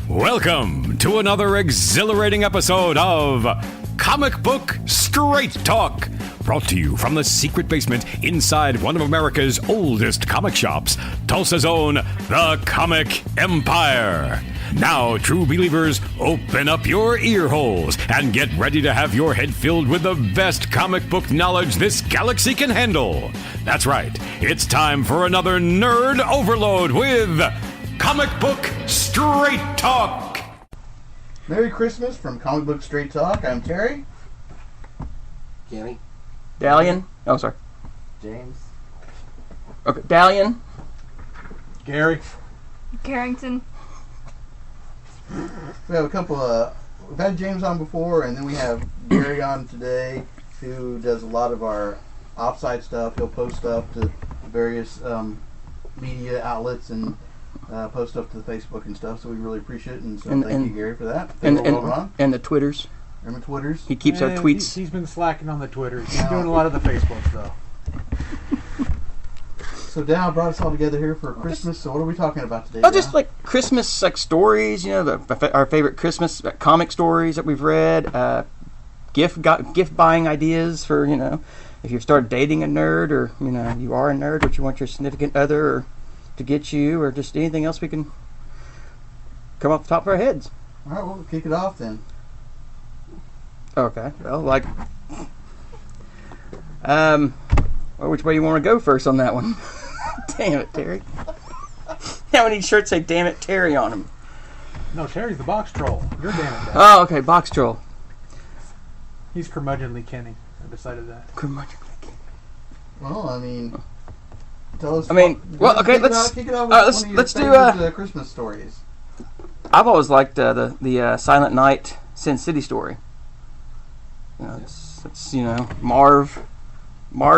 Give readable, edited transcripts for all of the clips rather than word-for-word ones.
Welcome to another exhilarating episode of Comic Book Straight Talk, brought to you from the secret basement inside one of America's oldest comic shops, Tulsa's own The Comic Empire. Now, true believers, open up your ear holes and get ready to have your head filled with the best comic book knowledge this galaxy can handle. That's right, it's time for another nerd overload with Comic Book Straight Talk. Merry Christmas from Comic Book Straight Talk. I'm Terry. Kenny. Dalian. Oh, sorry. James. Okay, Dalian. Gary. Carrington. We have a couple we've had James on before, and then we have Gary on today, who does a lot of our offsite stuff. He'll post stuff to various media outlets and post stuff to the Facebook and stuff, so we really appreciate it, and so thank you, Gary, for that. And the Twitters. And the Twitters. He keeps our tweets. He's been slacking on the Twitters. He's doing a lot of the Facebooks, though. So Dow brought us all together here for Christmas, so what are we talking about today? Oh, just like Christmas like stories, our favorite Christmas comic stories that we've read, gift buying ideas for, if you've started dating a nerd, or, you are a nerd, but you want your significant other or to get you, or just anything else we can come off the top of our heads. All right, we'll kick it off then. Okay, well, which way you want to go first on that one? Damn it, Terry. Now we need shirts say "Damn it, Terry" on them. No, Terry's the box troll. You're damn it, Dad. Oh, okay, box troll. He's curmudgeonly Kenny. I decided that. Curmudgeonly Kenny. Well, I mean, tell us. Okay, let's kick it off with let's do Christmas stories. I've always liked the Silent Night Sin City story. It's Marv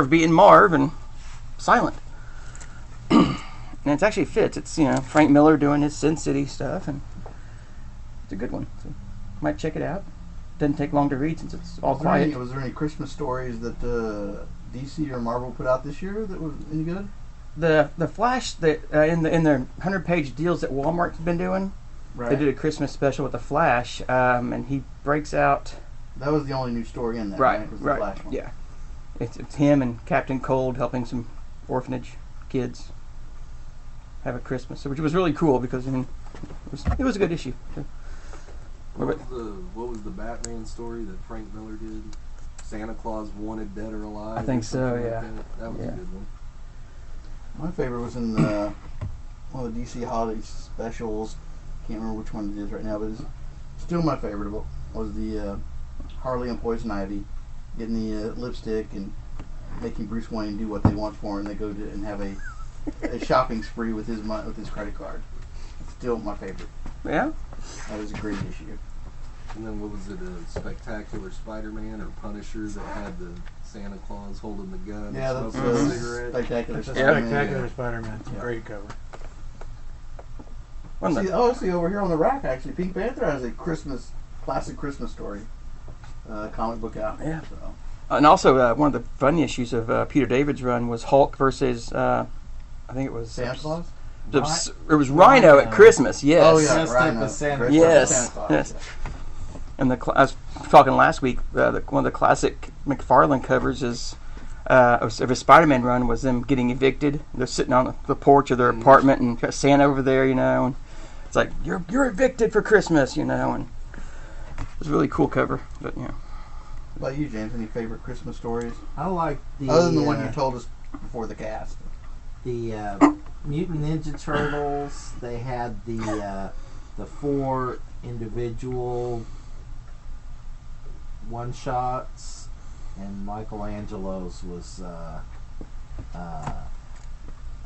beating Marv and silent. And it actually fits. It's Frank Miller doing his Sin City stuff, and it's a good one. So might check it out. Doesn't take long to read since it's all quiet. Was there any Christmas stories that DC or Marvel put out this year that was any good? The Flash that in their 100-page deals that Walmart's been doing, right. They did a Christmas special with the Flash, and he breaks out. That was the only new story in there, right? Was the Flash one. Yeah. It's him and Captain Cold helping some orphanage kids have a Christmas, which was really cool because it was a good issue. What was the Batman story that Frank Miller did? Santa Claus Wanted Dead or Alive? I think so. Yeah. That was a good one. My favorite was in one of the DC holiday specials. Can't remember which one it is right now, but it's still my favorite. Was the Harley and Poison Ivy getting the lipstick and making Bruce Wayne do what they want for him, and they go to and have a shopping spree with his credit card. It's still my favorite. Yeah. That was a great issue. And then what was it, a Spectacular Spider-Man or Punisher that had the Santa Claus holding the gun Yeah, and that's smoking a cigarette? Spectacular That's a Spider-Man. Spectacular Spider-Man. It's a Yeah. great cover. See over here on the rack, actually, Pink Panther has a classic Christmas story comic book out. Yeah. So. And also, one of the fun issues of Peter David's run was Hulk versus, I think it was Santa Claus? It was Rhino at Christmas. Yes. Oh yeah, Dressed Rhino. up as Santa Dressed Claus. up as Yes. Santa Claus, Yes. yeah. And I was talking last week. One of the classic McFarlane covers is of his Spider-Man run was them getting evicted. They're sitting on the porch of their apartment and got Santa over there, and it's like you're evicted for Christmas, and it was a really cool cover. But What about you, James? Any favorite Christmas stories I like the other than the one you told us before the cast? the Mutant Ninja Turtles. They had the 4 individual one shots, and Michelangelo's was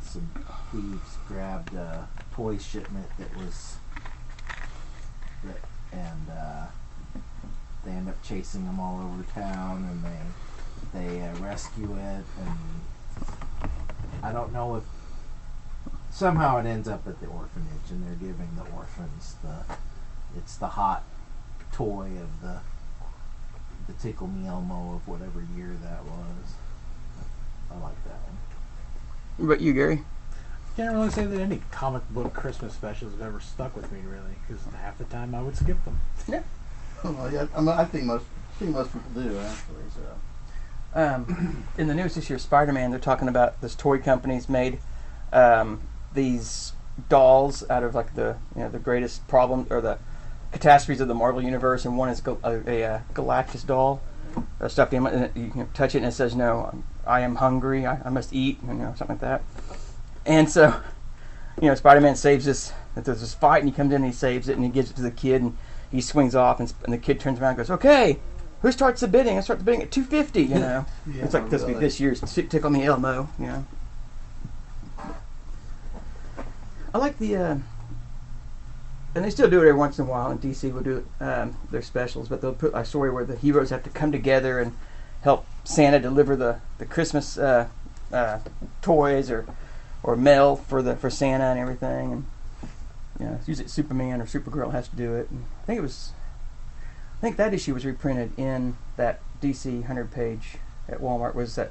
some thieves grabbed a toy shipment and they end up chasing them all over town, and they rescue it, and I don't know if somehow it ends up at the orphanage, and they're giving the orphans it's the hot toy of the Tickle Me Elmo of whatever year that was. I like that one. what about you, Gary? Can't really say that any comic book Christmas specials have ever stuck with me, really, because half the time I would skip them. Well, yeah, I think most people do actually. So In the news this year, Spider-Man, they're talking about this toy company's made these dolls out of like the greatest problem or the catastrophes of the Marvel universe, and one is a Galactus doll, a stuffed animal, and you can touch it and it says, "No, I am hungry. I must eat," something like that. And so, Spider-Man saves this. There's this fight, and he comes in and he saves it, and he gives it to the kid, and he swings off, and the kid turns around and goes, "Okay, who starts the bidding? I start the bidding at $250." Yeah, It's like this really. this year's Tickle Me Elmo. I like the, and they still do it every once in a while. And DC will do their specials, but they'll put a story where the heroes have to come together and help Santa deliver the Christmas toys or mail for Santa and everything. And it's usually Superman or Supergirl has to do it. And I think that issue was reprinted in that DC 100-page at Walmart. Was that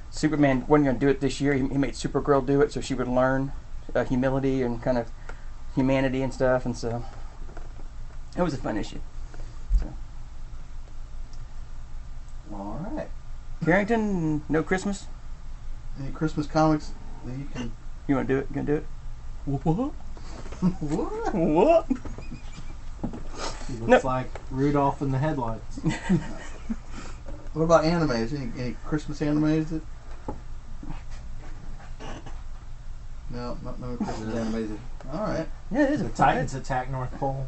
Superman wasn't going to do it this year? He made Supergirl do it so she would learn humility and kind of humanity and stuff. And so it was a fun issue. So, all right. Carrington, no Christmas. Any Christmas comics that you can? You want to do it? You gonna do it? What? What? What? He looks like Rudolph in the headlights. What about animes? Any Christmas animes? No Christmas animes. All right. Yeah, it is The a Titans attack North Pole.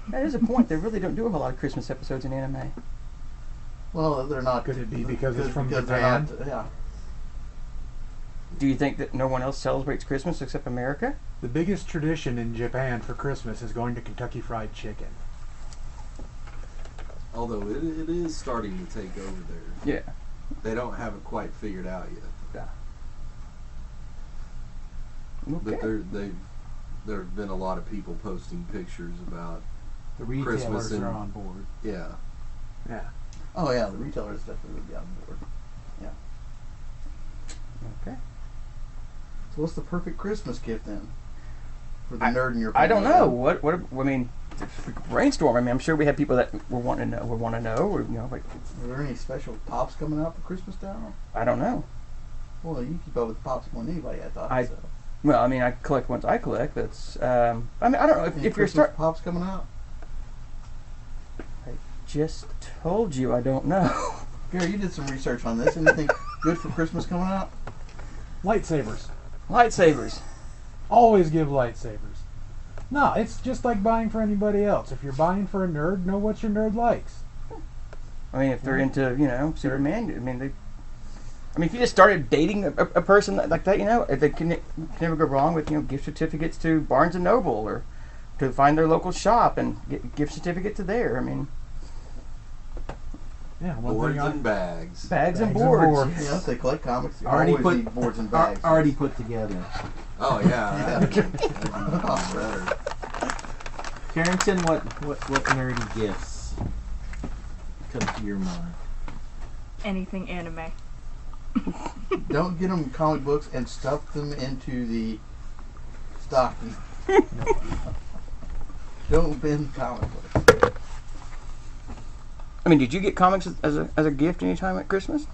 That is a point. They really don't do a whole lot of Christmas episodes in anime. Well, they're not. Could it be because it's from they're Japan? not- yeah. Do you think that no one else celebrates Christmas except America? The biggest tradition in Japan for Christmas is going to Kentucky Fried Chicken. Although it is starting to take over there. Yeah. They don't have it quite figured out yet. Okay. But there have been a lot of people posting pictures about The retailers Christmas and- are on board. yeah. Yeah. Oh yeah, the retailers definitely would be on board. Okay. So what's the perfect Christmas gift then? For the nerd in your I don't family? know. What I mean, if we could brainstorm. I mean, I'm sure we have people that will want to know. Or like, Are there any special pops coming out for Christmas now? I don't know. Well, you keep up with pops more than anybody, I thought. I- so. Well, I mean, I collect ones I collect. That's. I mean, I don't know Any if you're Christmas start. pops coming out? Just told you I don't know. Gary, you did some research on this. Anything good for Christmas coming out? Lightsabers. Lightsabers. Always give lightsabers. No, it's just like buying for anybody else. If you're buying for a nerd, know what your nerd likes. I mean, if they're into Superman, I mean, if you just started dating a person like that, they can never go wrong with gift certificates to Barnes and Noble or to find their local shop and get gift certificate to there. I mean, Yeah, one Boards thing and bags. bags and Bags and boards. boards. Yeah, if they collect comics, you Already always put- need boards and bags. Already put together. Oh yeah. Oh, better. Carrington, what nerdy gifts come to your mind? Anything anime. Don't get them comic books and stuff them into the stocking. Don't bin comic books. I mean, did you get comics as a gift anytime at Christmas?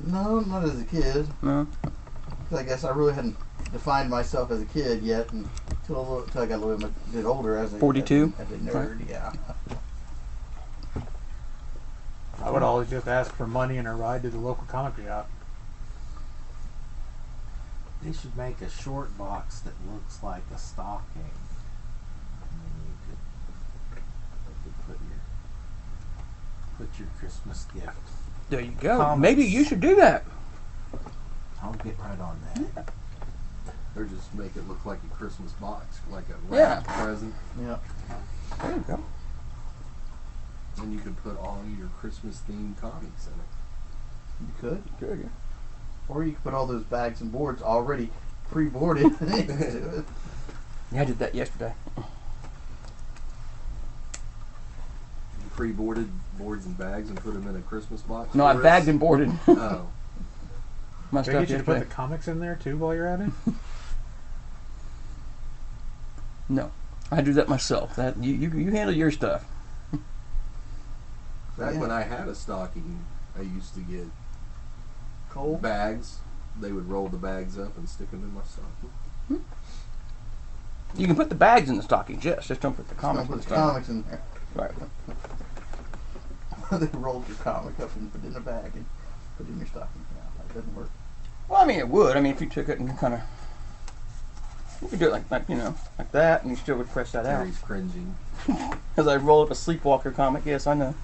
No, not as a kid. No. 'Cause I guess I really hadn't defined myself as a kid yet until I got a little bit older as a 42? as a nerd. Yeah. I would always just ask for money and a ride to the local comic shop. They should make a short box that looks like a stocking. And then you could put your Christmas gift. There you go. Comics. Maybe you should do that. I'll get right on that. Or just make it look like a Christmas box, like a Yeah. wrapped present. Yeah. There you go. And you could put all your Christmas themed comics in it. You could. Good. Yeah. Or you could put all those bags and boards already pre-boarded into it. Yeah, I did that yesterday. You pre-boarded boards and bags and put them in a Christmas box. No, I for us? bagged and boarded. Oh. my Did I stuff get you to put the yesterday. comics in there too while you're at it? No, I do that myself. That you handle your stuff. Back Yeah. when I had a stocking, I used to get Cole? bags. They would roll the bags up and stick them in my stocking. You can put the bags in the stockings, yes. Just don't put the comics in Put the the stocking. comics in there. Right. They rolled your comic up and put it in a bag and put it in your stocking. Yeah, that doesn't work. Well, I mean, it would. I mean, if you took it and kind of, you could do it like you know, like that, and you still would press that out. Terry's cringing. As I roll up a Sleepwalker comic, yes, I know.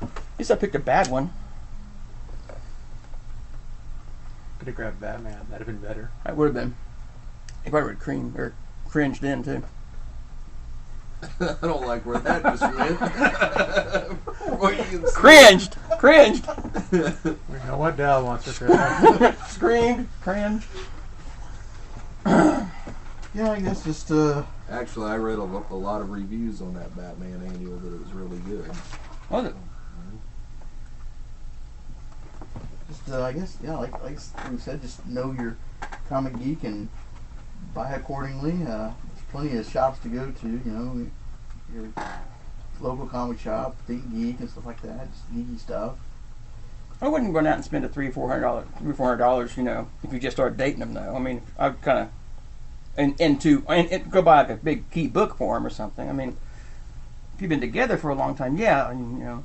At least I picked a bad one. Could have grabbed Batman. That'd have been better. That would have been. He probably would have cringed in too. I don't like where that just went. Cringed! Cringed! We know what Dal wants for Christmas. Screamed! Cringed! Yeah, I guess just Actually, I read a lot of reviews on that Batman annual that it was really good. Was it? I guess like we said, just know your comic geek and buy accordingly. There's plenty of shops to go to. You know, your local comic shop, Think Geek and stuff like that. Just geeky stuff. I wouldn't run out and spend $300-$400. You know, if you just start dating them though. I mean, I'd kind of and go buy like a big key book for them or something. I mean, if you've been together for a long time, yeah, and, you know.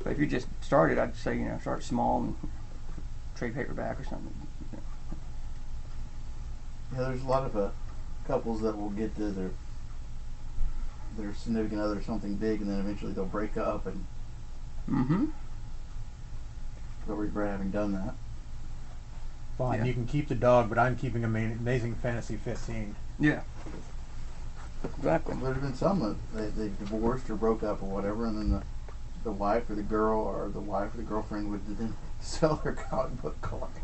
But if you just started, I'd say start small and trade paperback or something. Yeah, there's a lot of couples that will get to their significant other something big, and then eventually they'll break up, and Mm-hmm. they'll regret having done that. Fine, Yeah. you can keep the dog, but I'm keeping Amazing Fantasy 15. Yeah. Exactly. There have been some that they divorced or broke up or whatever, and then the wife or the girl or the wife or the girlfriend would then sell their comic book collection.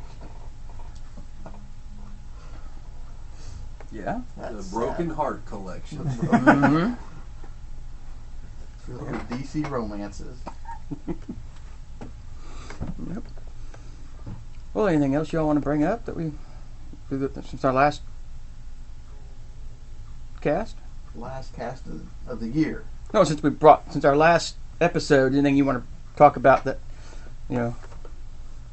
Yeah. That's The Broken sad. Heart Collection. Mm-hmm. Filled with DC romances. Yep. Well, anything else y'all want to bring up that since our last cast? Last cast of the year. No, since our last episode, anything you want to talk about that, you know,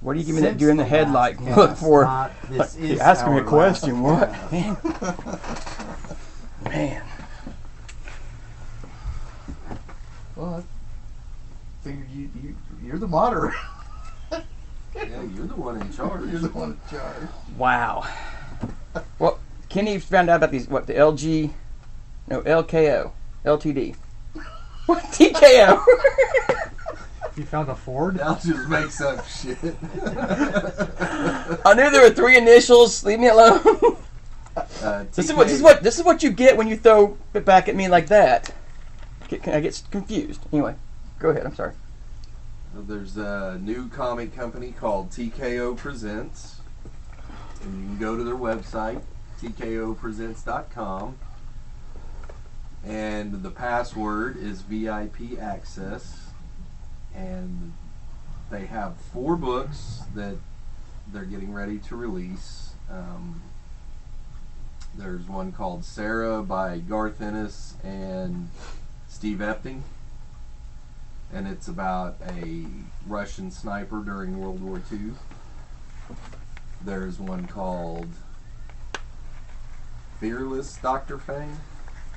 what are you giving that Since deer in the the headlight last look cast, for? not this Like, is you're asking me a our question. last What? cast. Man. Man. Well, I figured you're the moderator. Yeah, you're the one in charge. You're the one in charge. Wow. Well, Kenny found out about these, the LKO, LTD. What? TKO? You found a Ford? Al just makes up shit. I knew there were 3 initials. Leave me alone. This is what you get when you throw it back at me like that. I get confused. Anyway, go ahead. I'm sorry. There's a new comic company called TKO Presents, and you can go to their website, tkopresents.com, and the password is VIP access, and they have 4 books that they're getting ready to release. There's one called Sarah by Garth Ennis and Steve Epting, and it's about a Russian sniper during World War II. There's one called Fearless Dr. Fang.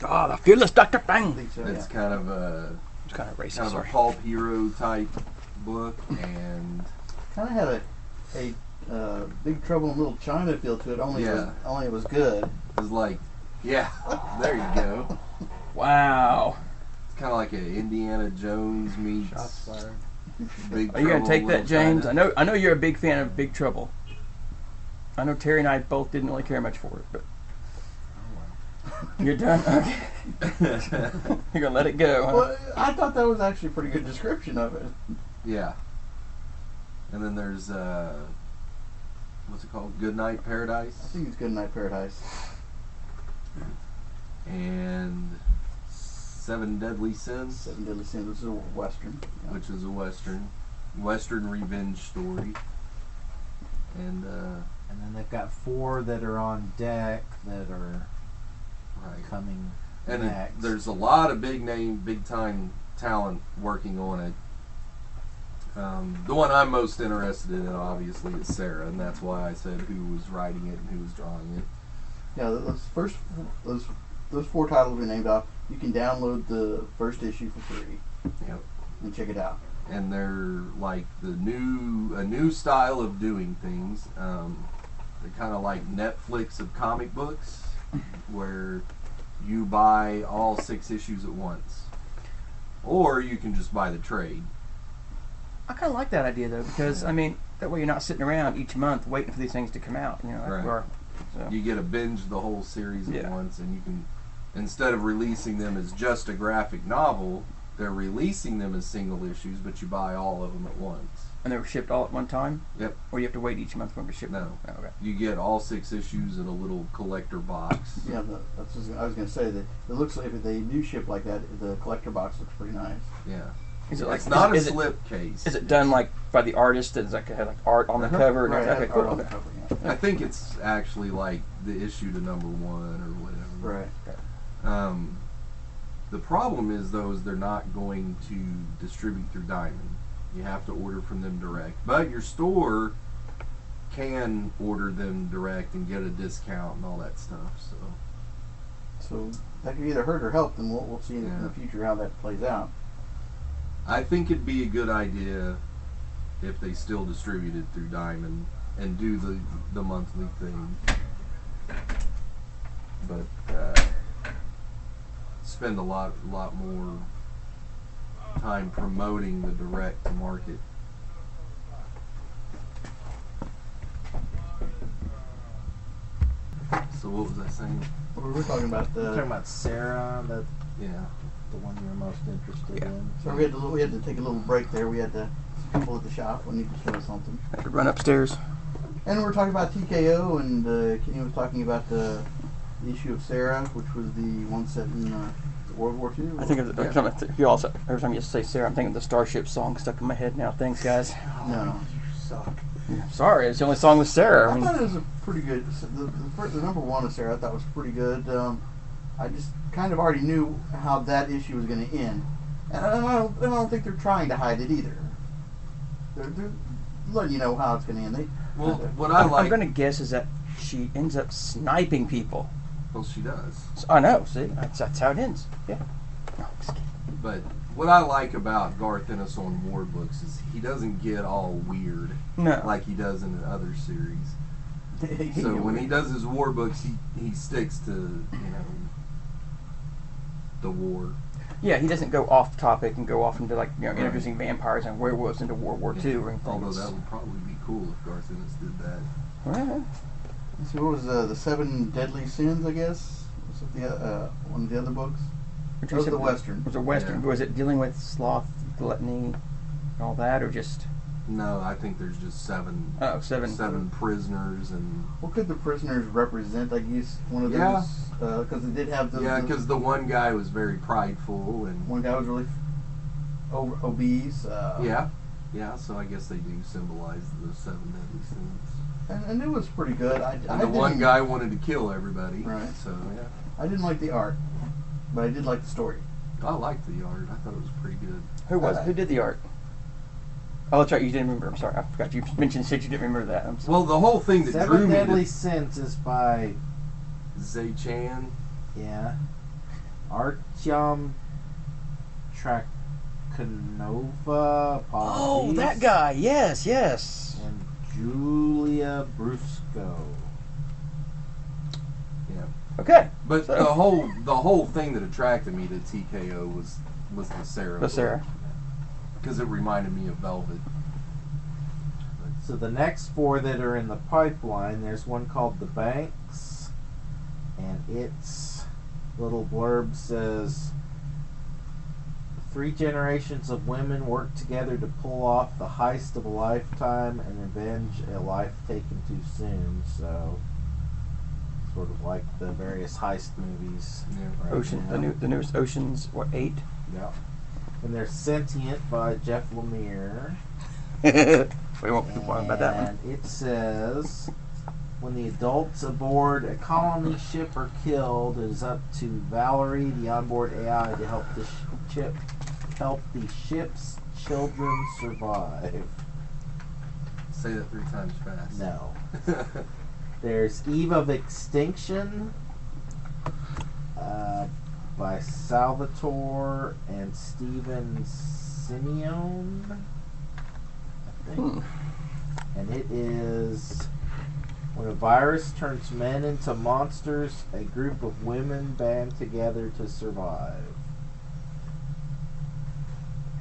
Oh, the fearless Dr. I Bang. think so. It's Yeah. kind of a It's kind of racist. kind of a Sorry. pulp hero type book, and Kind of had a Big Trouble in Little China feel to it. Only it was good. it's like, yeah, there you go. Wow. It's kind of like an Indiana Jones meets Shots fired. Big Are you gonna Trouble take in that, Little James? China. I know you're a big fan of Big Trouble. I know Terry and I both didn't really care much for it, but you're done. Okay. You're gonna let it go. Huh? Well, I thought that was actually a pretty good description of it. Yeah. And then there's what's it called? Goodnight I Paradise think it's Good Night Paradise. and Seven Deadly Sins, Seven Deadly Sins. This is a western. which is a western revenge story. And And then they've got 4 that are on deck that are right. coming And next. there's a lot of big time talent working on it. The one I'm most interested in, obviously, is Sarah, and that's why I said who was writing it and who was drawing it. Yeah, those 4 titles we named off. You can download the first issue for free. Yep. And check it out. And they're like a new style of doing things. They're kind of like Netflix of comic books, where you buy all 6 issues at once, or you can just buy the trade. I kind of like that idea though, because Yeah. I mean that way you're not sitting around each month waiting for these things to come out. You know, Right. so. You get to binge the whole series at Yeah. once, and you can, instead of releasing them as just a graphic novel, they're releasing them as single issues, but you buy all of them at once. And they were shipped all at one time? Yep. Or you have to wait each month for them to ship? No. Oh, okay. You get all 6 issues in a little collector box. Yeah, that's what I was going to say. That it looks like if they do ship like that, the collector box looks pretty nice. Yeah. Is it like It's not a is it- slip case. Is it done like by the artist? That's like had like art on the Uh-huh. cover? Right, Okay, it has cool. art on the Okay. cover, yeah. I think it's actually like the issue to number 1 or whatever. Right. The problem is, though, is they're not going to distribute through Diamond. You have to order from them direct. But your store can order them direct and get a discount and all that stuff. So that could either hurt or help, and we'll see in the future how that plays out. I think it'd be a good idea if they still distribute it through Diamond and do the monthly thing. But spend a lot more time promoting the direct market. So what was I saying? We're talking about You're talking about Sarah, Yeah. the one you were most interested in. So we had to take a little break there. We had some people at the shop we need to show us something. I could run upstairs. And we're talking about TKO, and Kenny was talking about the issue of Sarah, which was the one set in World War II. I think of every time you say Sarah, I'm thinking of the Starship song stuck in my head now. Thanks, guys. No. You suck. Sorry, it's the only song with Sarah. I I thought mean, it was a pretty good. The number 1 of Sarah I thought was pretty good. I just kind of already knew how that issue was going to end, and I don't think they're trying to hide it either. They're letting you know how it's going to end. Well, what I I'm like. going to guess is that she ends up sniping people. Well, she does. So, I know. See, that's how it ends. Yeah. No, just kidding. But what I like about Garth Ennis on War Books is he doesn't get all weird No. like he does in the other series. They- So when he does his war books, he sticks to the war. Yeah, he doesn't go off topic and go off into like introducing vampires and werewolves into World War II or anything. Although that would probably be cool if Garth Ennis did that. Well, So what was the 7 Deadly Sins? I guess was it one of the other books? which That was said- the Western. Was a Western. Yeah. Was it dealing with sloth, gluttony, and all that, or just No, I think there's just 7 seven? prisoners and What could the prisoners represent? I guess one of Yeah. those because they did have the because the one guy was very prideful and one guy was really obese. yeah. So I guess they do symbolize the 7 deadly sins. and it was pretty good. I And the one didn't- guy wanted to kill everybody. Right. So yeah, I didn't like the art, but I did like the story. I liked the art. I thought it was pretty good. Who did the art? Oh, that's right. You didn't remember. I'm sorry. I forgot. You mentioned said you didn't remember that. I'm sorry. Well, the whole thing that drew 7 me Deadly to Sins is by, Zay Chan. Artyom Trakhanova. Oh, that guy. Yes. And Julia Brusco. Okay. But So- the whole thing that attracted me to TKO was the Sarah. The Sarah. Because it reminded me of Velvet. So the next 4 that are in the pipeline, there's one called The Banks, and its little blurb says, 3 generations of women work together to pull off the heist of a lifetime and avenge a life taken too soon. So, sort of like the various heist movies. Yeah. right Ocean. now. The newest Ocean's 8. Yeah. And there's Sentient by Jeff Lemire. We won't be bothered about that one. And it says, when the adults aboard a colony ship are killed, it is up to Valerie, the onboard AI, to help the ship's children survive. Say that 3 times fast. No. There's Eve of Extinction by Salvatore and Steven Simeone, I think. And it is when a virus turns men into monsters, a group of women band together to survive.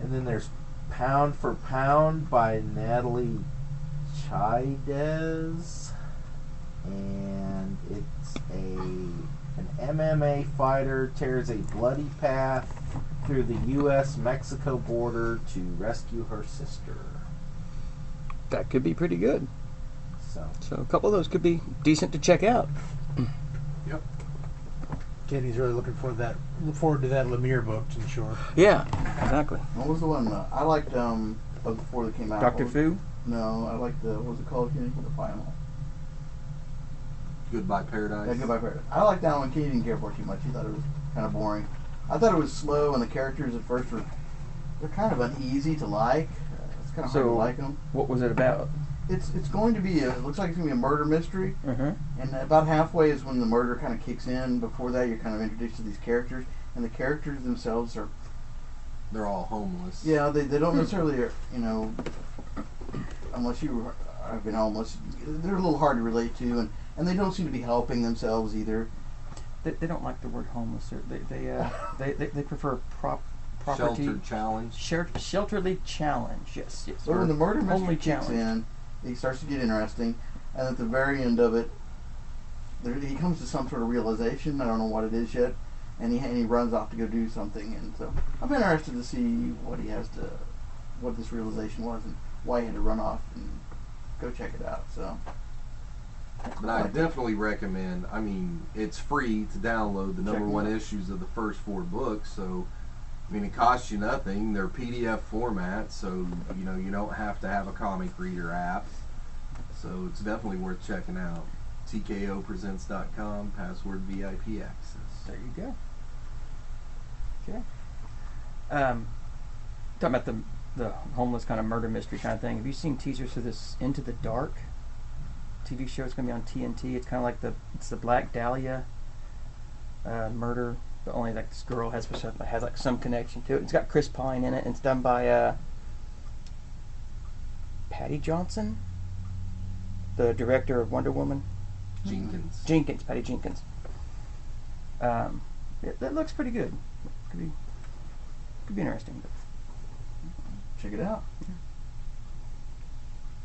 And then there's Pound for Pound by Natalie Chaidez. And it's an MMA fighter tears a bloody path through the U.S.-Mexico border to rescue her sister. That could be pretty good. So A couple of those could be decent to check out. Yep. Kenny's really looking forward to that Lemire book, to be sure. Yeah, exactly. What was the one I liked before they came out? Dr. What was- Fu? No, I liked what was it called? Kenny? The final. Goodbye Paradise. Yeah, Goodbye Paradise. I liked that one. Kenny didn't care for it too much. He thought it was kind of boring. I thought it was slow, and the characters at first they're kind of uneasy to like. It's kind of hard to So- like them. What was it about? It's going to be it looks like it's going to be a murder mystery, Mm-hmm. and about halfway is when the murder kind of kicks in. Before that, you're kind of introduced to these characters, and the characters themselves are They're all homeless. they don't necessarily unless you have been homeless, they're a little hard to relate to, and they don't seem to be helping themselves either. They don't like the word homeless. They prefer property. Sheltered challenge. Shelterly challenge. Yes. So when the murder mystery homely kicks in, it starts to get interesting, and at the very end of it, he comes to some sort of realization. I don't know what it is yet, and he runs off to go do something. And so I'm interested to see what this realization was and why he had to run off and go check it out. So, But I definitely recommend, I mean, it's free to download the Check number them 1 out. issues of the first 4 books, so I mean, it costs you nothing. They're PDF format, so you don't have to have a comic reader app. So it's definitely worth checking out. TKOpresents.com, password VIP access. There you go. Okay. Talking about the homeless kind of murder mystery kind of thing. Have you seen teasers for this Into the Dark TV show? It's going to be on TNT. It's kind of like the Black Dahlia murder, but only like this girl has like some connection to it. It's got Chris Pine in it, and it's done by Patty Johnson, the director of Wonder Woman. Jenkins. Patty Jenkins. That looks pretty good. Could be interesting. But check it out.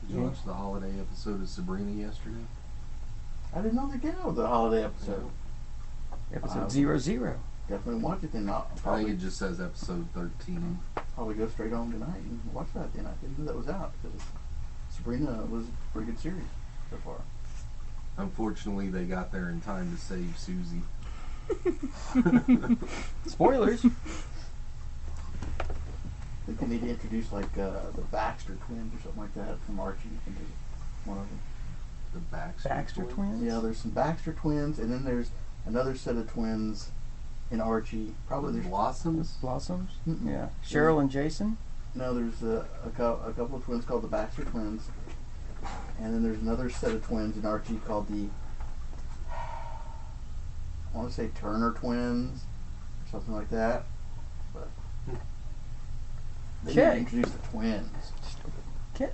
Did you watch the holiday episode of Sabrina yesterday? I didn't know they came out with a holiday episode. episode 00. Definitely watch it then. I'll I think probably, it just says episode 13. probably go straight home tonight and watch that then. I didn't know that was out because Sabrina was a pretty good series so far. Unfortunately, they got there in time to save Susie. Spoilers. I think they need to introduce like the Baxter twins or something like that from Archie. I think is one of them. The Baxter twins? Yeah, there's some Baxter twins, and then there's another set of twins in Archie. Probably The there's Blossoms? Blossoms? Mm-mm. Yeah. Cheryl and Jason? no, there's a couple of twins called the Baxter twins, and then there's another set of twins in Archie called the I want to say Turner twins or something like that, but they need to Okay. introduce the twins. Okay.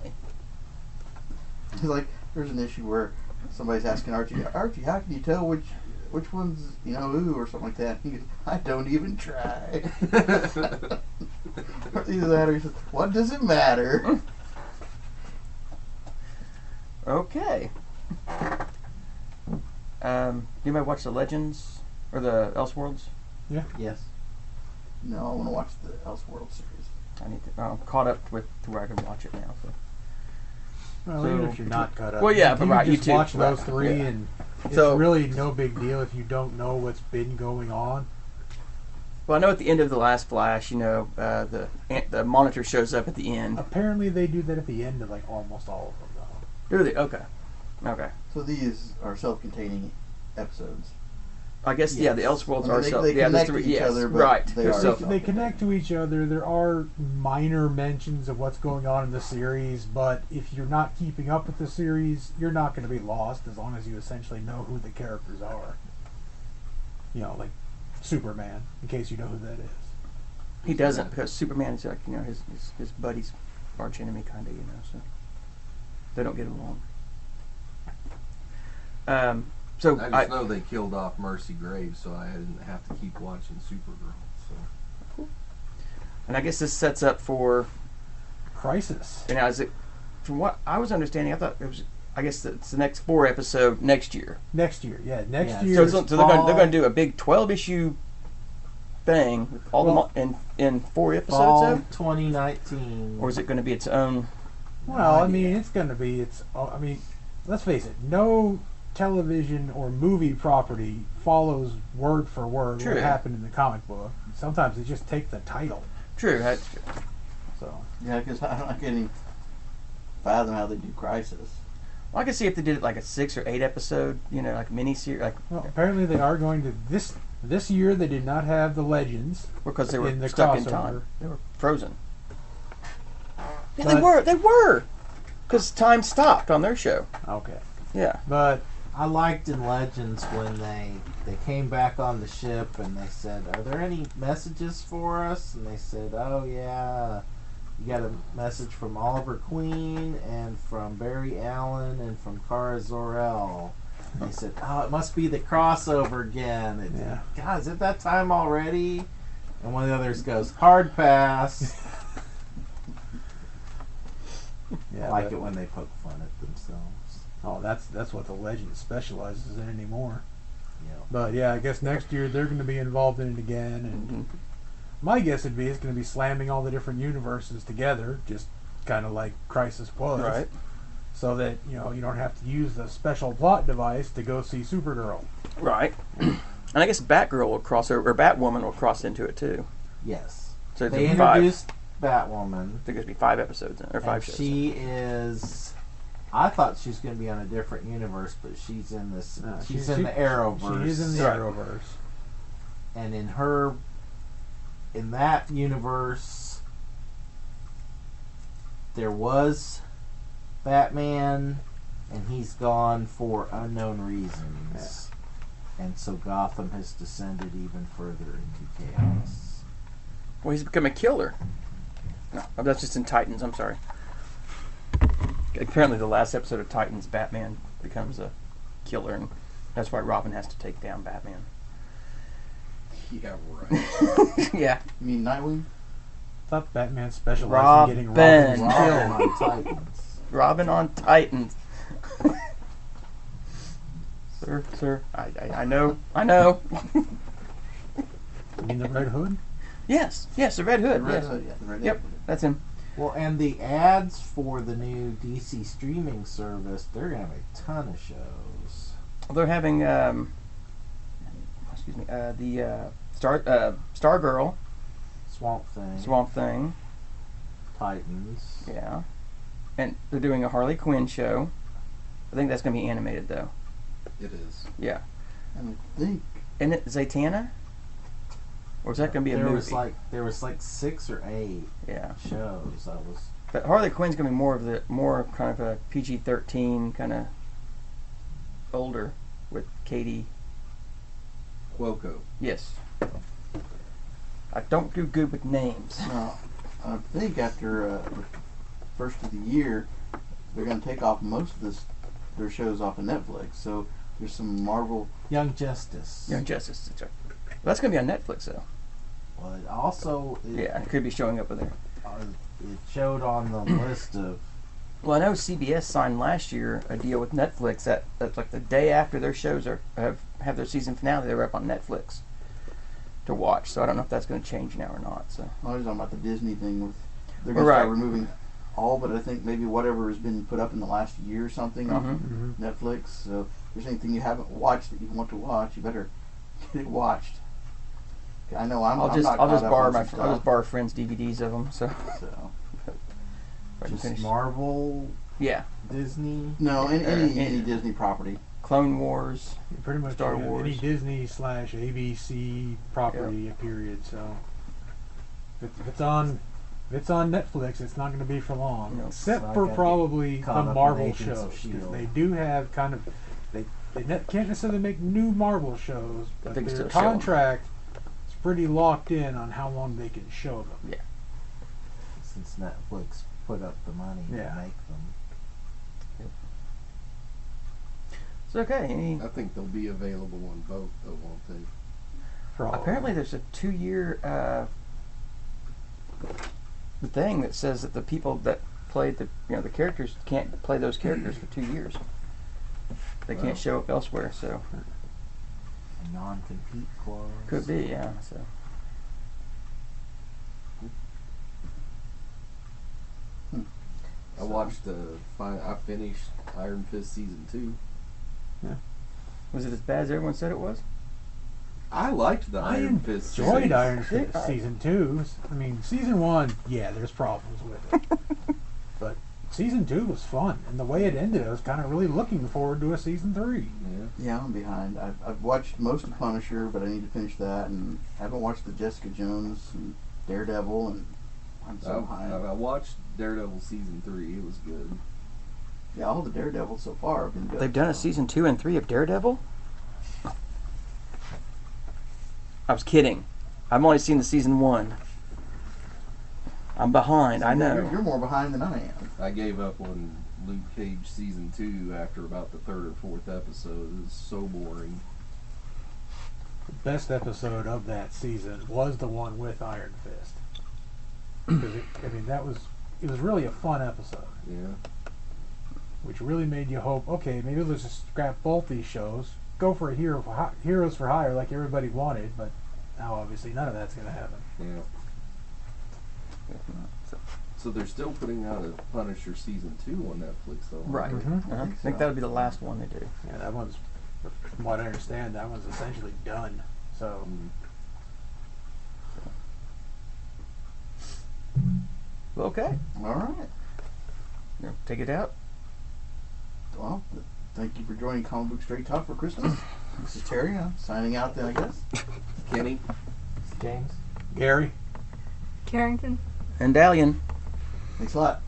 It's like there's an issue where somebody's asking Archie, how can you tell which one's who or something like that? He goes, I don't even try. Either that or he says, what does it matter? Okay. Anybody watch the Legends or the Elseworlds? yes. No, I want to watch the Elseworld series. I need to. I'm caught up to where I can watch it now. So. Well, So- even if you're not caught up, Well, yeah, you but right, just you too. watch those Right, three, yeah. and it's So- really no big deal if you don't know what's been going on. Well, I know at the end of the last Flash, the Monitor shows up at the end. Apparently, they do that at the end of like almost all of them, though. Do they? Okay. Okay. So these are self-containing episodes. I guess the Elseworlds are they connect to each other, but right. they They're are self- They connect to each other. There are minor mentions of what's going on in the series, but if you're not keeping up with the series, you're not going to be lost as long as you essentially know who the characters are. You know, like Superman, in case you know who that is. He doesn't, because Superman is like, his buddy's arch enemy, kind of, so they don't get along. So I just know they killed off Mercy Graves, so I didn't have to keep watching Supergirl. So. And I guess this sets up for Crisis. And as it, from what I was understanding, I thought it was. I guess it's the next 4 episode next year. Next year, yeah, next Yeah, year. So they're going to do a big 12-issue thing with all in 4 episodes, Fall though? 2019. Or is it going to be its own? Well, I idea. mean, it's going to be. I mean, let's face it. No television or movie property follows word for word True. what happened in the comic book. Sometimes they just take the title. True, that's true. So yeah, because I can't even fathom how they do Crisis. Well, I could see if they did it like a 6 or 8 episode, like mini series, like Well, apparently they are going to this year. They did not have the Legends because they were in the stuck in crossover. time. They were frozen. Yeah, But- they were, because time stopped on their show. Okay, Yeah. but I liked in Legends when they came back on the ship and they said, "Are there any messages for us?" And they said, "Oh yeah, you got a message from Oliver Queen and from Barry Allen and from Kara Zor-El." And they said, "Oh, it must be the crossover again." Yeah. God, is it that time already? And one of the others goes, "Hard pass." yeah, I like but- it when they poke fun at themselves. Oh, that's what the Legend specializes in anymore. Yeah. But yeah, I guess next year they're going to be involved in it again, and Mhm. my guess would be it's going to be slamming all the different universes together, just kind of like Crisis was, Right. so that you don't have to use the special plot device to go see Supergirl. Right. And I guess Batgirl will cross over, or Batwoman will cross into it too. Yes. So it's They 5. introduced Batwoman. I think there's going to be 5 episodes or 5 And shows. she is. I thought she was going to be on a different universe, but she's in this. she's in the Arrowverse. She is in the Right. Arrowverse. And in that universe, there was Batman, and he's gone for unknown reasons. And so Gotham has descended even further into chaos. Well, he's become a killer. No, that's just in Titans. I'm sorry. Apparently, the last episode of Titans, Batman becomes a killer, and that's why Robin has to take down Batman. Yeah, right. Yeah. You mean Nightwing? I thought Batman specialized in getting Robin. Robin Robin killed. on Titans. Robin on Titans. Sir, I know. You mean the Red Hood? Yes, the Red Hood. The Red Yes. Hood, yeah, the Red Yep, Hood. that's him. Well, and the ads for the new DC streaming service, they're going to have a ton of shows. They're having the Stargirl, Swamp Thing, Swamp Thing, Titans. yeah, and they're doing a Harley Quinn show. I think that's going to be animated though. It is. Yeah, And I think isn't it Zatanna? Or is that going to be a there movie? was like 6 or 8 Yeah, shows. I was but Harley Quinn's going to be more kind of a PG-13 kind of older with Katie. Cuoco. Yes. I don't do good with names. now, I think after the first of the year, they're going to take off most of their shows off of Netflix. So there's some Marvel. Young Justice. Young Justice. That's right. Well, that's going to be on Netflix though. Well, it also Yeah, it could be showing up with there. it showed on the list of Well, I know CBS signed last year a deal with Netflix that's like the day after their shows have their season finale, they were up on Netflix to watch. So I don't know if that's going to change now or not. So I was talking about the Disney thing with they're going to Right. start removing all, but I think maybe whatever has been put up in the last year or something Mhm. on Netflix. So if there's anything you haven't watched that you want to watch, you better get it watched. I know I'm I'll I'm just not I'll just caught up borrow on my some I'll just stuff, borrow friends' DVDs of them. So so. if I can Just finish. Marvel, Yeah, Disney. No, any any- Disney property. Clone Wars. Pretty much Star any Wars. Disney / ABC property, period. So if it's on Netflix, it's not going to be for long, No. except So I for gotta probably get the caught up Marvel on Agents shows, of 'cause S.H.I.E.L.D.. they do have kind of can't necessarily make new Marvel shows, but They can their still show 'em. contract is pretty locked in on how long they can show them. Since Netflix put up the money Yeah. to make them. It's okay. I think they'll be available on both, though, won't they? For all of Apparently, them. there's a 2-year thing that says that the people that played the characters can't play those characters for 2 years. They Wow. can't show up elsewhere. So A non-compete clause. could be, yeah. So I watched I finished Iron Fist season 2. was it as bad as everyone said it was? I liked the I Iron Fist enjoyed series. Iron Fist Yeah. season 2. I mean, season 1, yeah, there's problems with it, but season 2 was fun, and the way it ended, I was kind of really looking forward to a season 3. Yeah. Yeah, I'm behind. I've watched most of Punisher, but I need to finish that, and I haven't watched the Jessica Jones and Daredevil, and I'm so behind. I watched Daredevil season 3. It was good. Yeah, all the Daredevils so far have been good. They've done a so. season 2 and 3 of Daredevil. I was kidding. I've only seen the season 1. I'm behind. I know. You're more behind than I am. I gave up on Luke Cage season 2 after about the 3rd or 4th episode. It was so boring. The best episode of that season was the one with Iron Fist. Because it was really a fun episode, Yeah. which really made you hope, okay, maybe let's just scrap both these shows, go for a Heroes for Hire like everybody wanted, but now obviously none of that's going to happen. Yeah. So they're still putting out a Punisher season 2 on Netflix, though. aren't Right. they? Mhm. I think that'll be the last one they do. Yeah, that one's, from what I understand, that one's essentially done. So Mm. Well, okay. All right. Take it out. Well, thank you for joining Comic Book Straight Talk for Christmas. This is Terry. I'm signing out then, I guess. Kenny? James? Gary. Carrington. And Dalian. Thanks a lot.